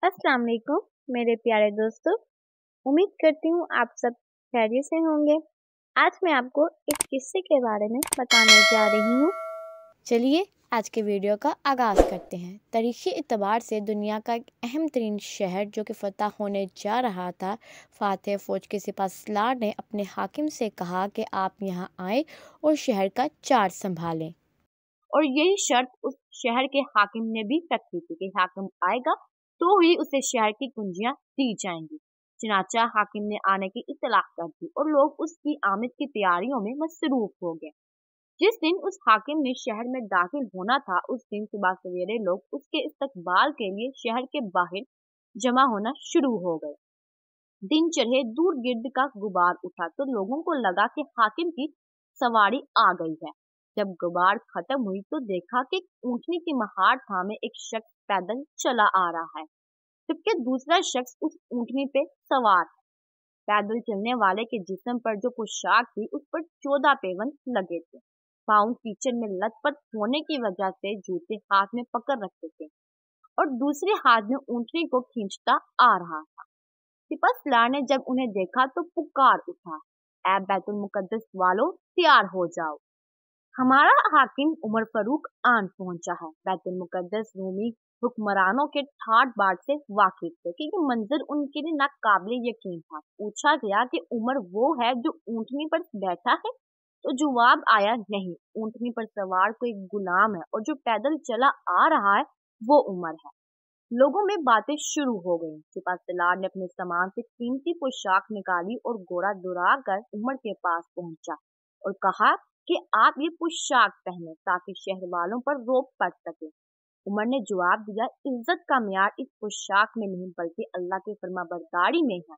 अस्सलाम वालेकुम मेरे प्यारे दोस्तों। उम्मीद करती हूँ आप सब खैरियत से होंगे। आज मैं आपको एक किस्से के बारे में बताने जा रही हूँ। चलिए आज के वीडियो का आगाज़ करते हैं। तारीख़ी एतबार से दुनिया का एक अहम तरीन शहर जो कि फ़तह होने जा रहा था, फ़ातह फ़ौज के सिपाहीसालार ने अपने हाकिम से कहा कि आप यहाँ आए और शहर का चार्ज संभालें। और यही शर्त उस शहर के हाकिम ने भी रखी थी कि हाकिम आएगा तो ही उसे शहर की कुंजियां दी जाएंगी। चुनाचा हाकिम ने आने की इत्तला कर दी और लोग उसकी आमद की तैयारियों में मसरूफ हो गए। जिस दिन उस हाकिम ने शहर में दाखिल होना था, उस दिन सुबह सवेरे लोग उसके इस्तकबाल के लिए शहर के बाहर जमा होना शुरू हो गए। दिन चढ़े दूर गिर्द का गुबार उठा तो लोगों को लगा कि हाकिम की सवारी आ गई है। जब गुबार खत्म हुई तो देखा कि ऊँटनी की महार थामे एक शख्स पैदल चला आ रहा है, जबकि दूसरा शख्स उस ऊँटनी पे सवार है। पैदल चलने वाले के जिस्म पर जो पोशाक थी उस पर 14 पेवन लगे थे। पाँव कीचड़ में लथपथ होने की वजह से जूते हाथ में पकड़ रखे थे और दूसरे हाथ में ऊँटनी को खींचता आ रहा था। सिपहसालार ने जब उन्हें देखा तो पुकार उठा, ऐ बैतुल मुकद्दस वालों, तैयार हो जाओ, हमारा हाकिम उमर फारूक आन पहुंचा है। बैतुल मुकद्दस रूमी हुक्मरानों के ठाट बाट से वाकिफ थे कि ये मंजर उनके लिए नाकाबिले यकीन था। पूछा गया कि उमर वो है जो ऊँटनी पर बैठा है, तो जवाब आया नहीं, ऊँटनी पर सवार कोई गुलाम है और जो पैदल चला आ रहा है वो उमर है। लोगों में बातें शुरू हो गईं। सिपहसालार ने अपने सामान से कीमती पोशाक निकाली और घोड़ा दुरा कर उमर के पास पहुंचा और कहा कि आप ये पोशाक पहने ताकि शहर वालों पर रोक पड़ सके। उमर ने जवाब दिया, इज्जत का मियार इस पोशाक में नहीं बल्कि अल्लाह की फरमाबरदारी में है।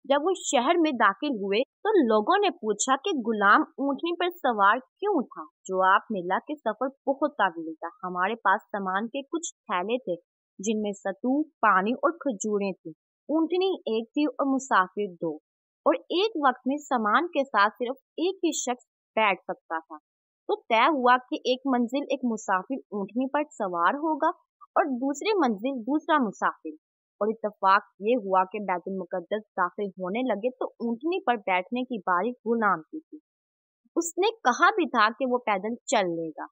जब वो शहर में दाखिल हुए तो लोगों ने पूछा कि गुलाम ऊँटनी पर सवार क्यों था। जवाब मिला कि सफर बहुत तवील था, हमारे पास सामान के कुछ थैले थे जिनमें सतू, पानी और खजूरें थी। ऊँटनी एक थी और मुसाफिर दो, और एक वक्त में सामान के साथ सिर्फ एक ही शख्स बैठ सकता था। तो तय हुआ कि एक मंजिल एक मुसाफिर ऊँटनी पर सवार होगा और दूसरी मंजिल दूसरा मुसाफिर। और इत्तेफाक ये हुआ कि बैतुल मुकद्दस दाखिल होने लगे तो ऊँटनी पर बैठने की बारी गुलाम की थी। उसने कहा भी था कि वो पैदल चल लेगा,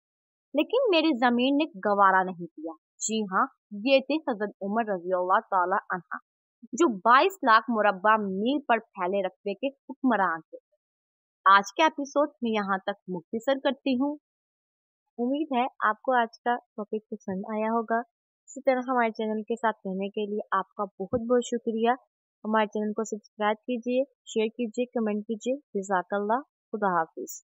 लेकिन मेरी जमीन ने गवारा नहीं किया। जी हाँ, ये थे हजरत उमर रज़ियल्लाहु ताला अन्हा, जो 22 लाख मुरब्बा मील पर फैले रकबे के हुक्मरान थे। आज के एपिसोड में यहाँ तक मुख्तसर करती हूँ। उम्मीद है आपको आज का टॉपिक पसंद आया होगा। इसी तरह हमारे चैनल के साथ रहने के लिए आपका बहुत बहुत शुक्रिया। हमारे चैनल को सब्सक्राइब कीजिए, शेयर कीजिए, कमेंट कीजिए। जज़ाकल्लाह, खुदा हाफिज।